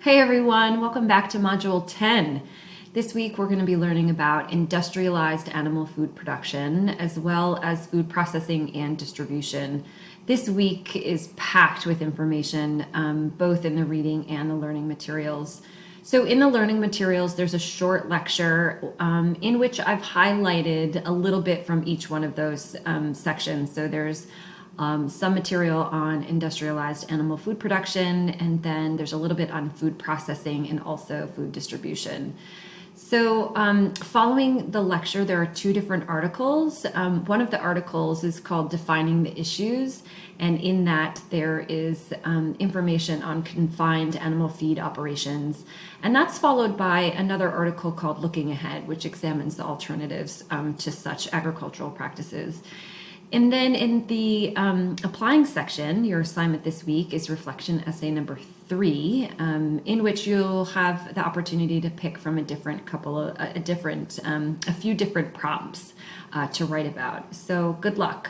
Hey everyone, welcome back to Module 10. This week we're going to be learning about industrialized animal food production as well as food processing and distribution. This week is packed with information, both in the reading and the learning materials. So in the learning materials, there's a short lecture in which I've highlighted a little bit from each one of those sections. So there's some material on industrialized animal food production, and then there's a little bit on food processing and also food distribution. So following the lecture, there are two different articles. One of the articles is called Defining the Issues, and in that there is information on confined animal feed operations. And that's followed by another article called Looking Ahead, which examines the alternatives to such agricultural practices. And then in the applying section, your assignment this week is reflection essay number 3, in which you'll have the opportunity to pick from a few different prompts to write about. So good luck.